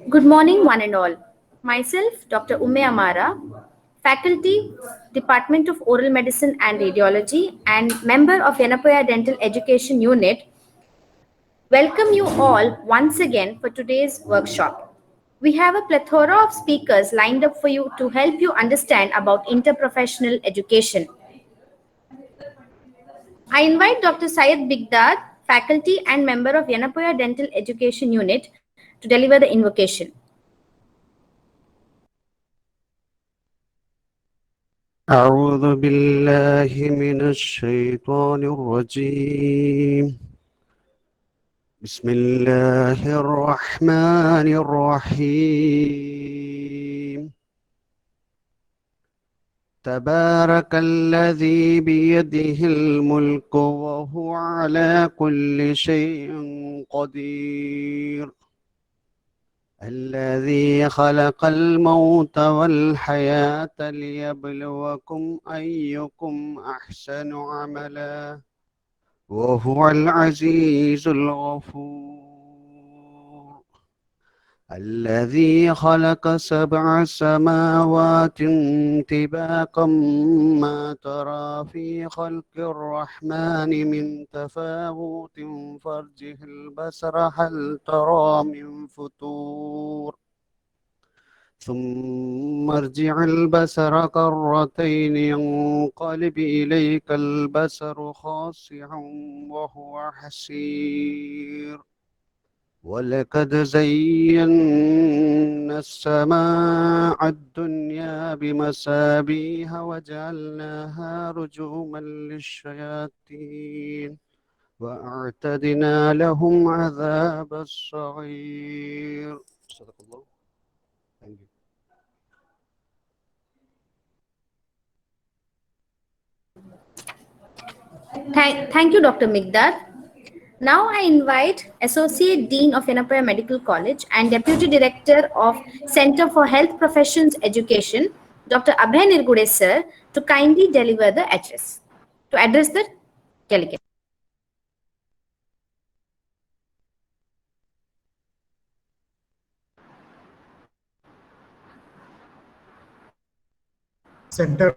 Good morning, one and all. Myself, Dr. Ume Amara, faculty, Department of Oral Medicine and Radiology, and member of Yenepoya Dental Education Unit, welcome you all once again for today's workshop. We have a plethora of speakers lined up for you to help you understand about interprofessional education. I invite Dr. Syed Bigdad, faculty and member of Yenepoya Dental Education Unit, to deliver the invocation. أعوذ بالله من الشيطان الرجيم بسم الله الرحمن الرحيم تبارك الذي بيده الملك وهو على كل شيء قدير الذي خلق الموت والحياة ليبلوكم أيكم أحسن عملا وهو العزيز الغفور الذي خلق 7 سماوات طباقا ما ترى في خلق الرحمن من تفاوت فارجه البصر هل ترى من فطور ثم ارجع البصر كرتين ينقلب إليك البصر خاسعا وهو حسير ولقد زينا السماء الدنيا بمصابيح وجعلناها رجوما للشياطين وأعتدنا لهم عذاب الصعير. صدق الله. Thank you. Thank you, Dr. Migdad. Now I invite Associate Dean of Yenepoya Medical College and Deputy Director of Center for Health Professions Education, Dr. Abhay Nirgude sir, to kindly deliver the address. To address the delegate. Center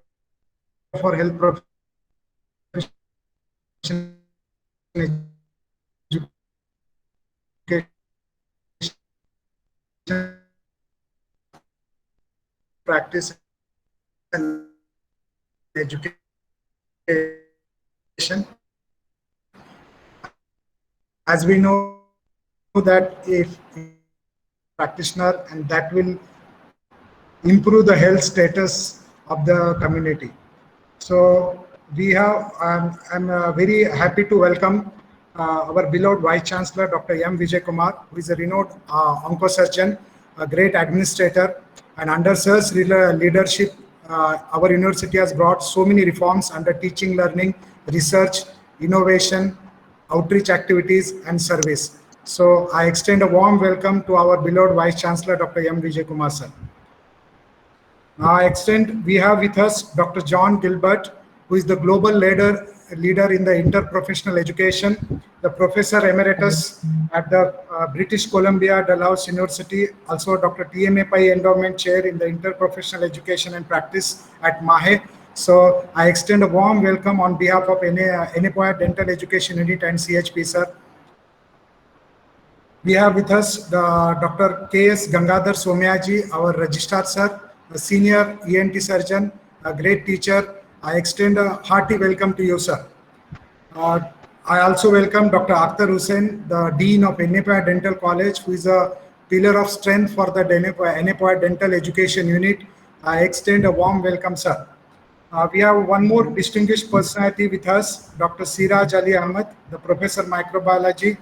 for Health Professions Education, Practice and Education. As we know that if practitioner, and that will improve the health status of the community. So we have, I'm very happy to welcome our beloved Vice Chancellor, Dr. M. Vijay Kumar, who is a renowned oncosurgeon, a great administrator, and under sir's leadership, our university has brought so many reforms under teaching, learning, research, innovation, outreach activities, and service. So I extend a warm welcome to our beloved Vice Chancellor, Dr. M. Vijay Kumar sir. Now we have with us Dr. John Gilbert, who is the global leader in the interprofessional education, the Professor Emeritus at the British Columbia Dalhousie University, also Dr. Yenepoya Endowment Chair in the Interprofessional Education and Practice at MAHE. So I extend a warm welcome on behalf of Yenepoya Dental Education Unit and CHPE, sir. We have with us Dr. K.S. Gangadhar Somyaji, our Registrar, sir, a senior ENT surgeon, a great teacher. I extend a hearty welcome to you, sir. I also welcome Dr. Akhtar Hussain, the Dean of Yenepoya Dental College, who is a pillar of strength for the Yenepoya Dental Education Unit. I extend a warm welcome, sir. We have one more distinguished personality with us, Dr. Siraj Ali Ahmed, the Professor Microbiology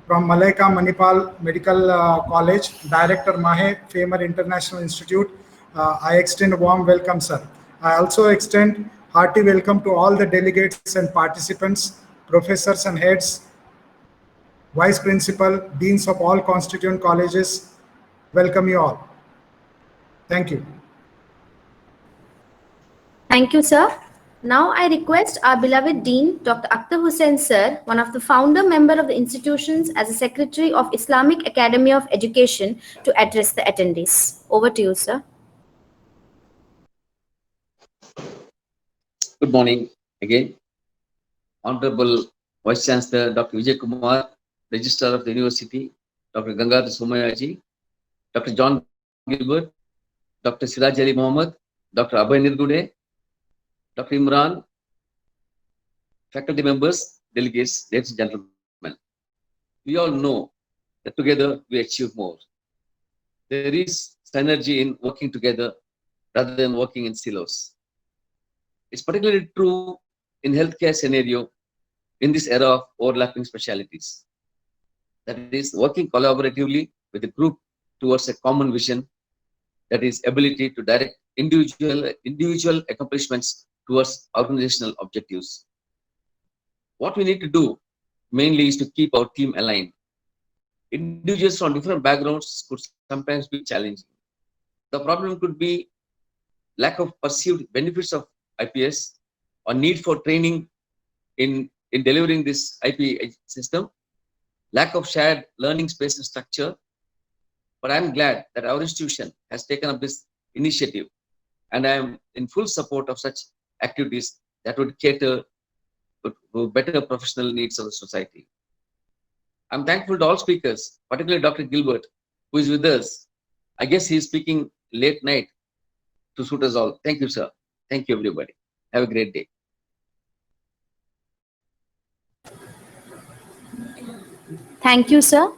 from Malaika Manipal Medical College, Director MAHE, Famer International Institute. I extend a warm welcome, sir. I also extend hearty welcome to all the delegates and participants, professors and heads, vice principal, deans of all constituent colleges. Welcome you all. Thank you. Thank you, sir. Now I request our beloved Dean, Dr. Akhtar Hussain Sir, one of the founder member of the institutions as a Secretary of Islamic Academy of Education, to address the attendees. Over to you, sir. Good morning again. Honorable Vice Chancellor Dr. Vijay Kumar, Registrar of the University, Dr. Gangadhar Somayaji, Dr. John Gilbert, Dr. Siraj Ali Mohammed, Dr. Abhay Nirgude, Dr. Imran, faculty members, delegates, ladies and gentlemen. We all know that together we achieve more. There is synergy in working together rather than working in silos. It's particularly true in healthcare scenario in this era of overlapping specialties. That is working collaboratively with a group towards a common vision, that is ability to direct individual accomplishments towards organizational objectives. What we need to do mainly is to keep our team aligned. Individuals from different backgrounds could sometimes be challenging. The problem could be lack of perceived benefits of IPS or need for training in delivering this IPE system, lack of shared learning space and structure. But I'm glad that our institution has taken up this initiative, and I am in full support of such activities that would cater to better professional needs of the society. I'm thankful to all speakers, particularly Dr. Gilbert, who is with us. I guess he is speaking late night to suit us all. Thank you, sir. Thank you, everybody. Have a great day. Thank you, sir.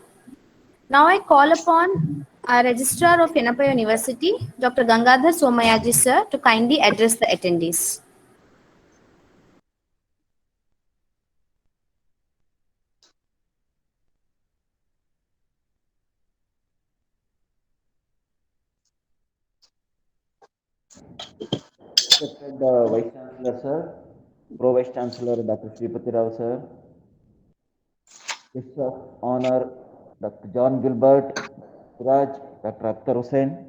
Now I call upon our Registrar of Yenepoya University, Dr. Gangadhar Somayaji, sir, to kindly address the attendees. Respected Vice Chancellor Sir, Pro Vice Chancellor Dr. Sripati Rao Sir, Guests of Honor Dr. John Gilbert, Raj, Dr. Akhtar Hussain,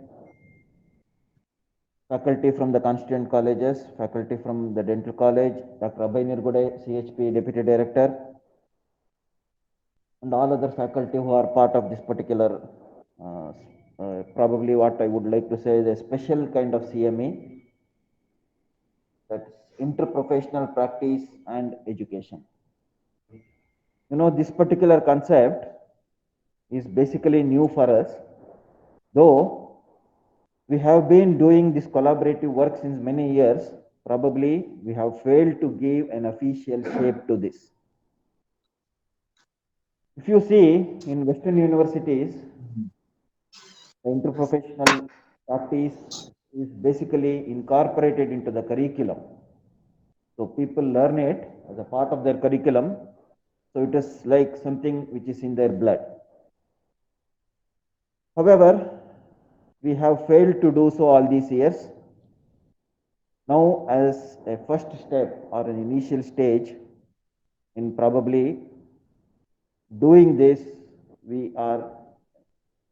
faculty from the constituent colleges, faculty from the Dental College, Dr. Abhay Nirgude, CHPE Deputy Director, and all other faculty who are part of this particular, probably what I would like to say is a special kind of CME, that's interprofessional practice and education. You know, this particular concept is basically new for us, though we have been doing this collaborative work since many years. Probably we have failed to give an official shape to this. If you see in Western universities, the interprofessional practice is basically incorporated into the curriculum. So people learn it as a part of their curriculum. So it is like something which is in their blood. However, we have failed to do so all these years. Now, as a first step or an initial stage in probably doing this, we are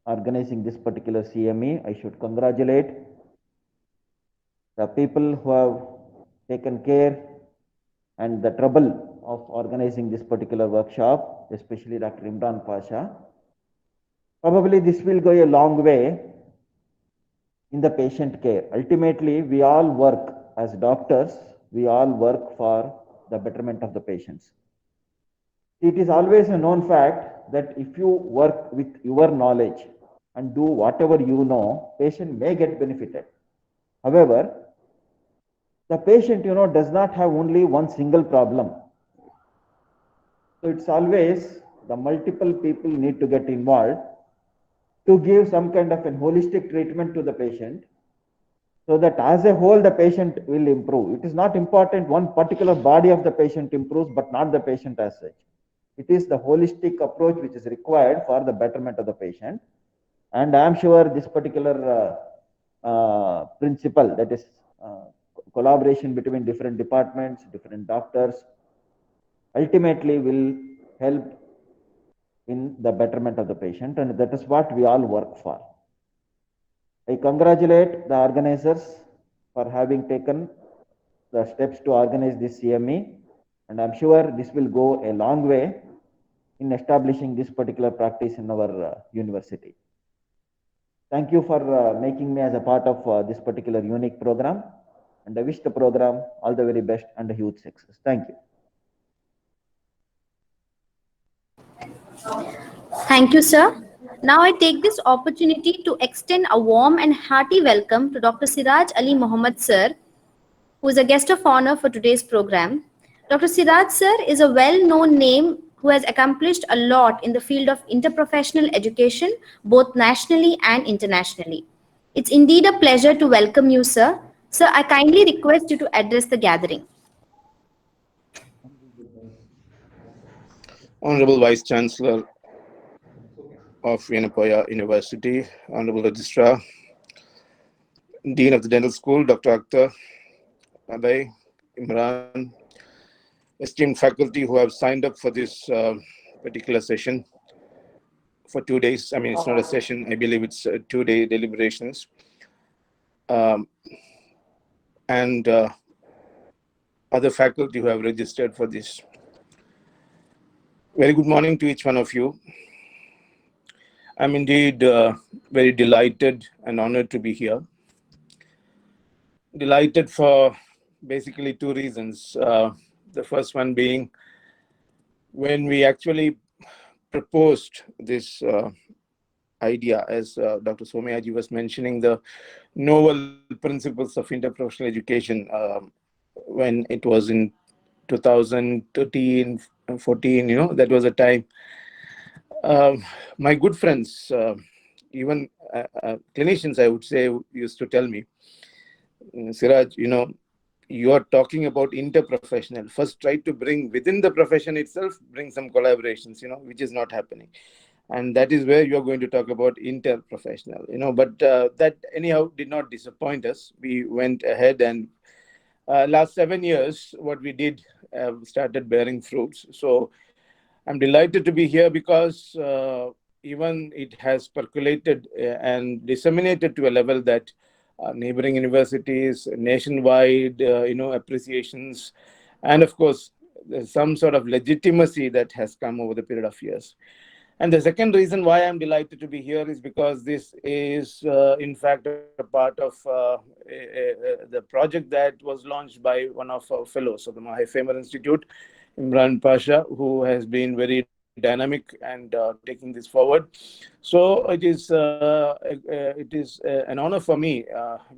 organizing this particular CME. I should congratulate the people who have taken care and the trouble of organizing this particular workshop, especially Dr. Imran Pasha. Probably this will go a long way in the patient care. Ultimately, we all work as doctors, we all work for the betterment of the patients. It is always a known fact that if you work with your knowledge and do whatever you know, patient may get benefited. However, the patient, does not have only one single problem. So it's always the multiple people need to get involved to give some kind of a holistic treatment to the patient, so that as a whole the patient will improve. It is not important one particular body of the patient improves, but not the patient as such. It is the holistic approach which is required for the betterment of the patient. And I am sure this particular principle, that is collaboration between different departments, different doctors, ultimately will help in the betterment of the patient, and that is what we all work for. I congratulate the organizers for having taken the steps to organize this CME, and I'm sure this will go a long way in establishing this particular practice in our university. Thank you for making me as a part of this particular unique program, and I wish the program all the very best and a huge success. Thank you. Thank you, sir. Now I take this opportunity to extend a warm and hearty welcome to Dr. Siraj Ali Mohammed, sir, who is a guest of honor for today's program. Dr. Siraj, sir, is a well-known name who has accomplished a lot in the field of interprofessional education, both nationally and internationally. It's indeed a pleasure to welcome you, sir. Sir, I kindly request you to address the gathering. Honorable Vice Chancellor of Yenepoya University, Honorable Registrar, Dean of the Dental School, Dr. Akhtar, Aday, Imran, esteemed faculty who have signed up for this particular session for 2 days. I mean, it's not a session, I believe it's 2-day deliberations. And other faculty who have registered for this. Very good morning to each one of you. I'm indeed very delighted and honored to be here. Delighted for basically 2 reasons. The first one being when we actually proposed this idea, as Dr. Somayaji was mentioning, the novel principles of interprofessional education when it was in 2013, 14, that was a time. My good friends, even clinicians, I would say, used to tell me, Siraj, you are talking about interprofessional. First, try to bring within the profession itself, bring some collaborations, which is not happening. And that is where you are going to talk about interprofessional, but that anyhow did not disappoint us. We went ahead and last 7 years, what we did started bearing fruits. So I'm delighted to be here because even it has percolated and disseminated to a level that neighboring universities, nationwide, appreciations, and of course, there's some sort of legitimacy that has come over the period of years. And the second reason why I'm delighted to be here is because this is, in fact, a part of the project that was launched by one of our fellows of the Mahai Famer Institute, Imran Pasha, who has been very dynamic and taking this forward. So it is an honor for me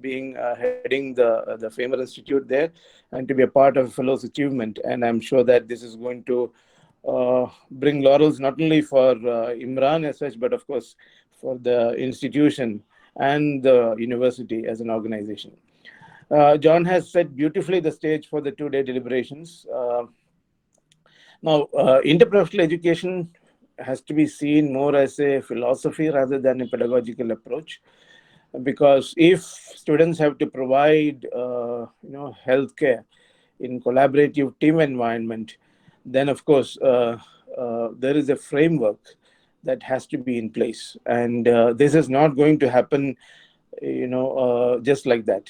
being heading the Famer Institute there and to be a part of a fellow's achievement. And I'm sure that this is going to bring laurels not only for Imran as such, but of course for the institution and the university as an organization. John has set beautifully the stage for the 2-day deliberations. Now, interprofessional education has to be seen more as a philosophy rather than a pedagogical approach, because if students have to provide, healthcare in collaborative team environment, then of course there is a framework that has to be in place, and this is not going to happen just like that.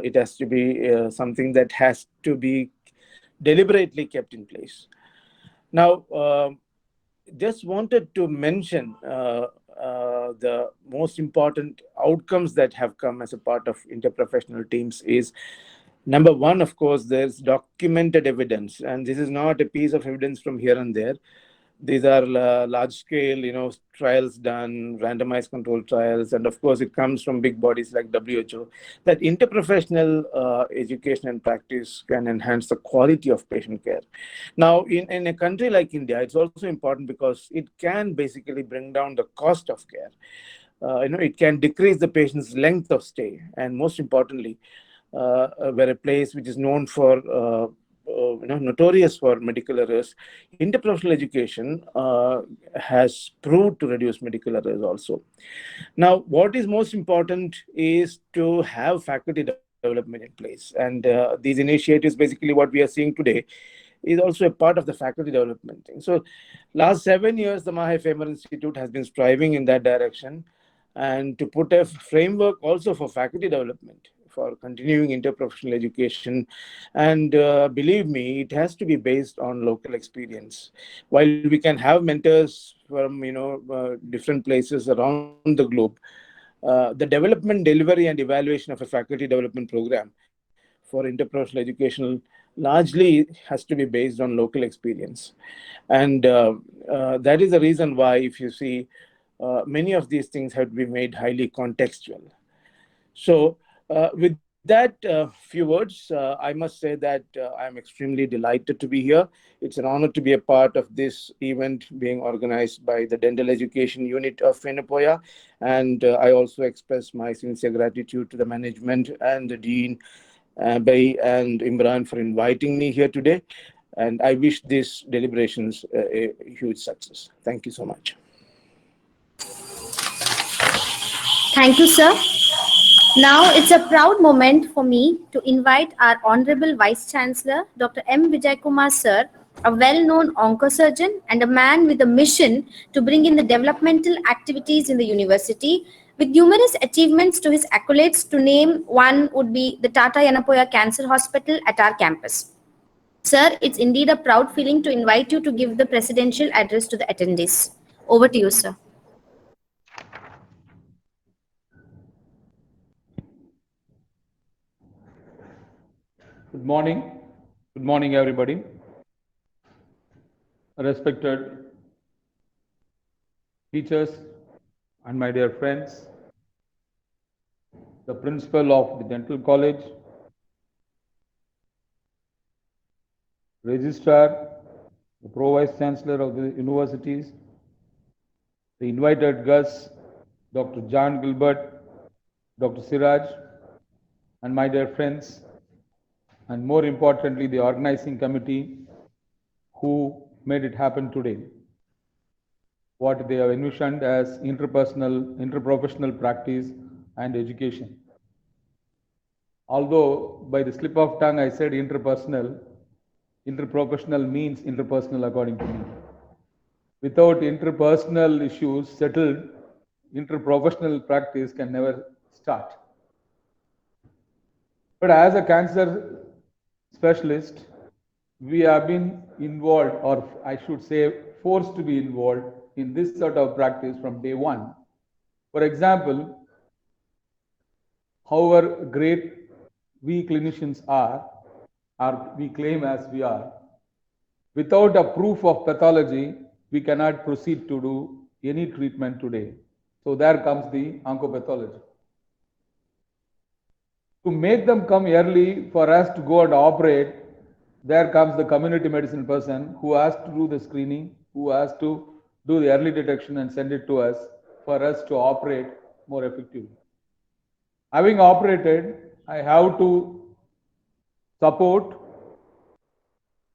It has to be something that has to be deliberately kept in place. Now, just wanted to mention the most important outcomes that have come as a part of interprofessional teams is, number one, of course, there's documented evidence, and this is not a piece of evidence from here and there. These are large-scale, trials done, randomized controlled trials, and of course, it comes from big bodies like WHO, that interprofessional education and practice can enhance the quality of patient care. Now, in a country like India, it's also important because it can basically bring down the cost of care. It can decrease the patient's length of stay, and most importantly, where a place which is known for notorious for medical errors, interprofessional education has proved to reduce medical errors also. Now, what is most important is to have faculty development in place, and these initiatives, basically what we are seeing today, is also a part of the faculty development thing. So last 7 years, the Mahai Famer Institute has been striving in that direction, and to put a framework also for faculty development for continuing interprofessional education. And believe me, it has to be based on local experience. While we can have mentors from different places around the globe, the development, delivery, and evaluation of a faculty development program for interprofessional educational largely has to be based on local experience. And that is the reason why, if you see, many of these things have to be made highly contextual. So, with that few words, I must say that I'm extremely delighted to be here. It's an honor to be a part of this event being organized by the Dental Education Unit of Yenepoya. And I also express my sincere gratitude to the management and the Dean, Bay and Imran, for inviting me here today. And I wish these deliberations a huge success. Thank you so much. Thank you, sir. Now it's a proud moment for me to invite our Honorable Vice Chancellor, Dr. M. Vijaykumar sir, a well-known oncosurgeon and a man with a mission to bring in the developmental activities in the university, with numerous achievements to his accolades. To name one would be the Tata Yenepoya Cancer Hospital at our campus. Sir, it's indeed a proud feeling to invite you to give the presidential address to the attendees. Over to you, sir. Good morning. Good morning, everybody. Respected teachers and my dear friends, the principal of the Dental College, Registrar, the Pro-Vice Chancellor of the universities, the invited guests, Dr. John Gilbert, Dr. Siraj, and my dear friends, and more importantly, the organizing committee who made it happen today. What they have envisioned as interprofessional practice and education. Although by the slip of tongue I said interprofessional means interpersonal according to me. Without interpersonal issues settled, interprofessional practice can never start. But as a cancer specialist, we have been involved, or I should say forced to be involved in this sort of practice from day one. For example, however great we clinicians are, or we claim as we are, without a proof of pathology, we cannot proceed to do any treatment today. So there comes the oncopathology. To make them come early for us to go and operate, there comes the community medicine person who has to do the screening, who has to do the early detection and send it to us for us to operate more effectively. Having operated, I have to support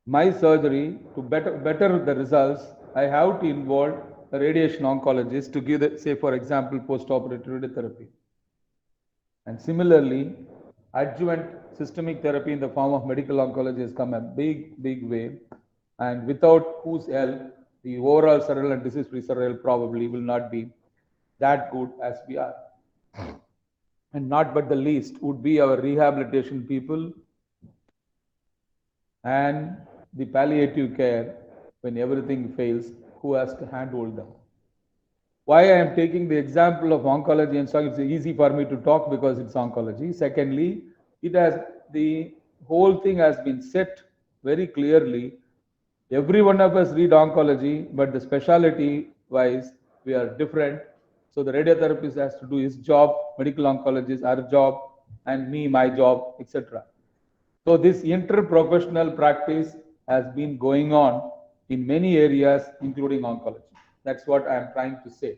my surgery to better the results. I have to involve a radiation oncologist to give the, say for example, post-operative radiotherapy. And similarly, adjuvant systemic therapy in the form of medical oncology has come a big way. And without whose help, the overall survival and disease-free survival probably will not be that good as we are. And not but the least would be our rehabilitation people and the palliative care when everything fails, who has to handhold them. Why I am taking the example of oncology and so it's easy for me to talk because it's oncology. Secondly, the whole thing has been set very clearly. Every one of us read oncology, but the specialty wise, we are different. So the radiotherapist has to do his job, medical oncologist our job, and me, my job, etc. So this interprofessional practice has been going on in many areas, including oncology. That's what I am trying to say.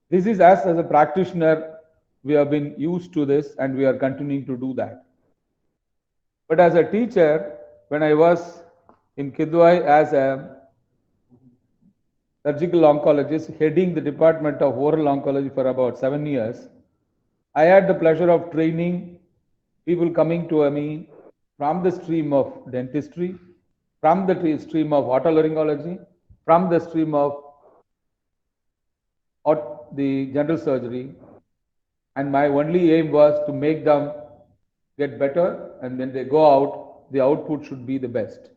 This is as a practitioner, we have been used to this and we are continuing to do that. But as a teacher, when I was in Kidwai as a surgical oncologist heading the department of oral oncology for about 7 years, I had the pleasure of training people coming to me from the stream of dentistry, from the stream of otolaryngology, from the stream of the general surgery. And my only aim was to make them get better, and when they go out, the output should be the best.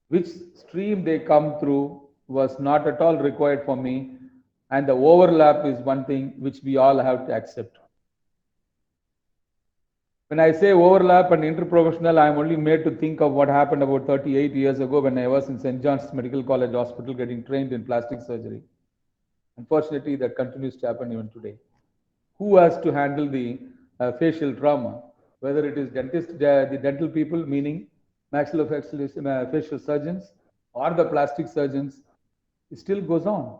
Which stream they come through was not at all required for me, and the overlap is one thing which we all have to accept. When I say overlap and interprofessional, I am only made to think of what happened about 38 years ago when I was in St. John's Medical College Hospital getting trained in plastic surgery. Unfortunately, that continues to happen even today. Who has to handle the facial trauma? Whether it is the dental people, meaning maxillofacial surgeons, or the plastic surgeons, it still goes on.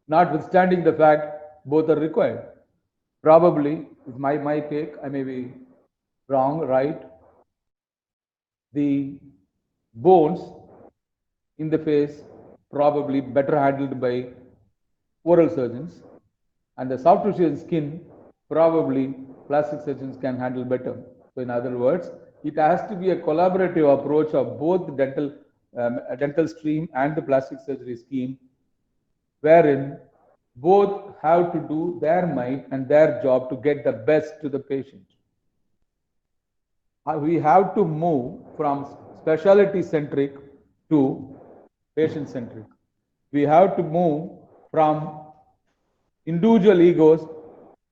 Notwithstanding the fact both are required. Probably, with my take, I may be wrong, right? The bones in the face probably better handled by oral surgeons, and the soft tissue and skin probably plastic surgeons can handle better. So in other words, it has to be a collaborative approach of both the dental stream and the plastic surgery scheme, wherein both have to do their might and their job to get the best to the patient. We have to move from specialty centric to patient centric. We have to move from individual egos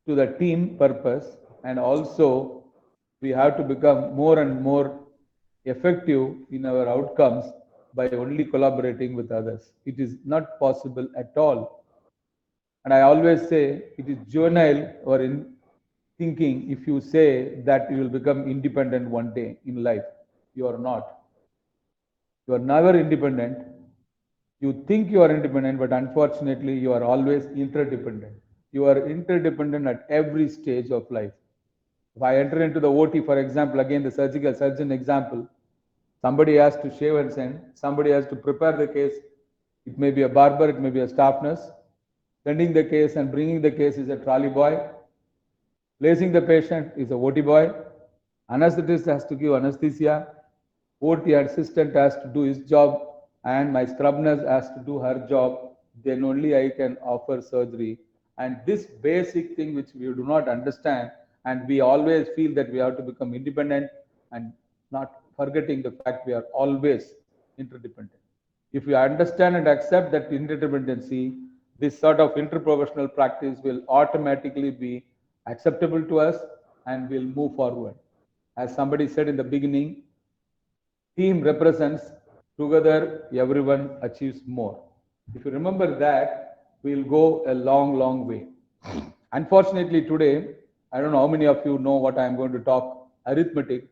to the team purpose, and also we have to become more and more effective in our outcomes by only collaborating with others. It is not possible at all. And I always say it is juvenile or in thinking if you say that you will become independent one day in life. You are not. You are never independent. You think you are independent, but unfortunately, you are always interdependent. You are interdependent at every stage of life. If I enter into the OT, for example, again the surgical surgeon example, somebody has to shave and send, somebody has to prepare the case. It may be a barber, it may be a staff nurse. Sending the case and bringing the case is a trolley boy. Placing the patient is a OT boy. Anesthetist has to give anesthesia. OT assistant has to do his job, and my scrub nurse has to do her job. Then only I can offer surgery. And this basic thing which we do not understand, and we always feel that we have to become independent, and not forgetting the fact we are always interdependent. If we understand and accept that interdependency, this sort of interprofessional practice will automatically be acceptable to us and will move forward. As somebody said in the beginning, team represents together everyone achieves more. If you remember that, we'll go a long, long way. Unfortunately, today, I don't know how many of you know what I'm going to talk, arithmetic.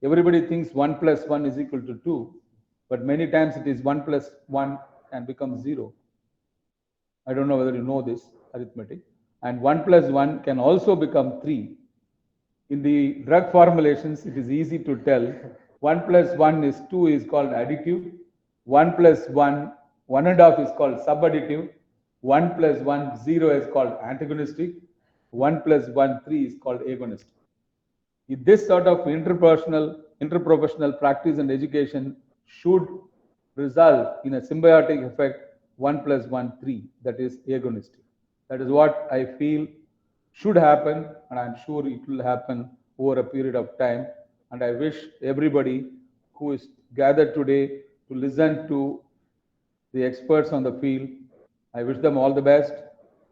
Everybody thinks 1 plus 1 is equal to 2, but many times it is 1 plus 1 and becomes 0. I don't know whether you know this arithmetic. And 1 plus 1 can also become 3. In the drug formulations, it is easy to tell 1 plus 1 is 2 is called additive. 1 plus 1, 1.5 is called subadditive. 1 plus 1, 0 is called antagonistic. 1 plus 1, 3 is called agonistic. This sort of interprofessional practice and education should result in a symbiotic effect 1 plus 1, 3, that is agonistic. That is what I feel should happen, and I'm sure it will happen over a period of time. And I wish everybody who is gathered today to listen to the experts on the field, I wish them all the best,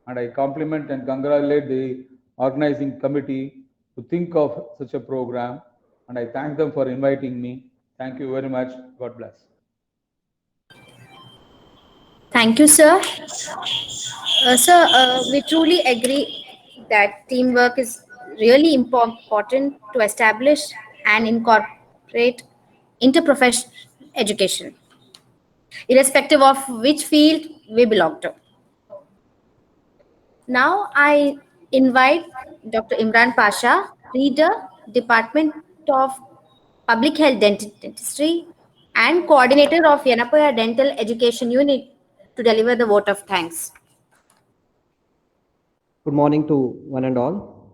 and I compliment and congratulate the organizing committee to think of such a program, and I thank them for inviting me. Thank you very much. God bless. Thank you, sir. Sir, we truly agree that teamwork is really important to establish and incorporate interprofessional education, irrespective of which field we belong to. Now I invite Dr. Imran Pasha, Reader, Department of Public Health Dentistry and Coordinator of Yenepoya Dental Education Unit to deliver the vote of thanks. Good morning to one and all.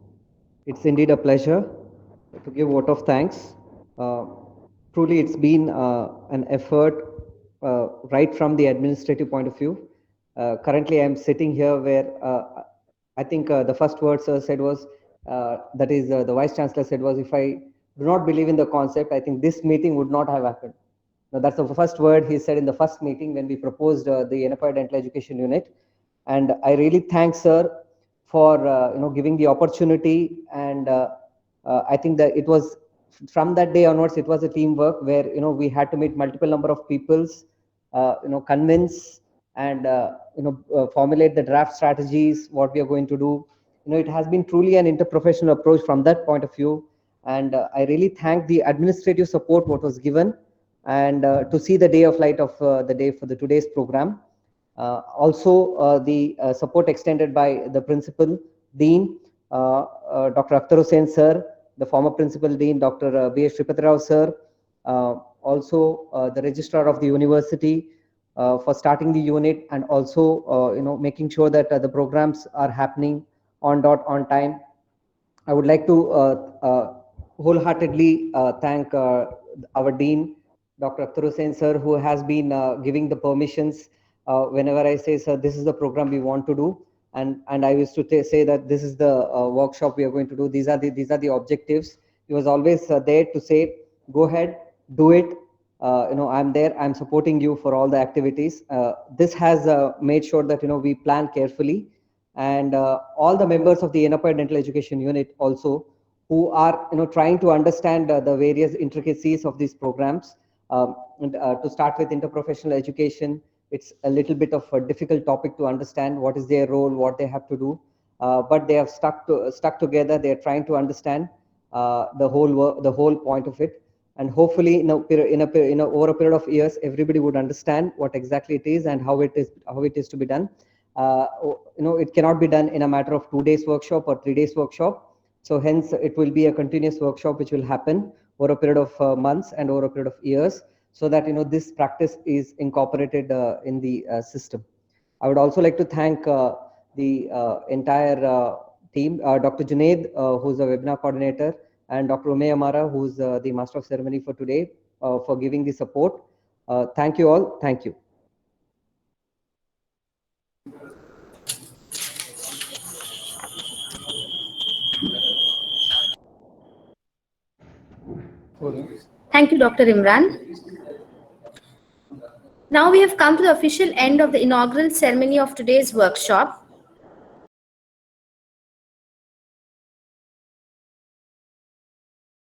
It's indeed a pleasure to give vote of thanks. Truly, it's been an effort right from the administrative point of view. Currently, I'm sitting here where I think the first word sir said was, that is the Vice Chancellor said was, if I do not believe in the concept, I think this meeting would not have happened. Now, that's the first word he said in the first meeting when we proposed the Yenepoya Dental Education Unit. And I really thank sir for giving the opportunity. And I think that it was from that day onwards, it was a teamwork where we had to meet multiple number of peoples, convince and formulate the draft strategies, what we are going to do. It has been truly an interprofessional approach from that point of view. And I really thank the administrative support what was given, and to see the day of light of the day for the today's program. Also, the support extended by the principal dean, Dr. Akhtar Hussain sir, the former principal dean, Dr. B.S. Shripati Rao sir, also the registrar of the university for starting the unit, and also making sure that the programs are happening on dot on time. I would like to wholeheartedly thank our dean, Dr. Akhtar Hussain sir, who has been giving the permissions whenever I say, sir, this is the program we want to do. And I used to say that this is the workshop we are going to do. These are the objectives. He was always there to say, go ahead, do it. I'm there. I'm supporting you for all the activities. This has made sure that we plan carefully, and all the members of the Yenepoya Dental Education Unit also, who are trying to understand the various intricacies of these programs. And to start with interprofessional education, it's a little bit of a difficult topic to understand what is their role, what they have to do. But they have stuck together. They are trying to understand the whole point of it. And hopefully, over a period of years, everybody would understand what exactly it is and how it is to be done. It cannot be done in a matter of 2 days workshop or 3 days workshop. So hence, it will be a continuous workshop which will happen over a period of months and over a period of years, so that this practice is incorporated in the system. I would also like to thank the entire team, Dr. Junaid, who's a webinar coordinator, and Dr. Ume Amara, who's the master of ceremony for today, for giving the support. Thank you all. Thank you. Thank you, Dr. Imran. Now we have come to the official end of the inaugural ceremony of today's workshop.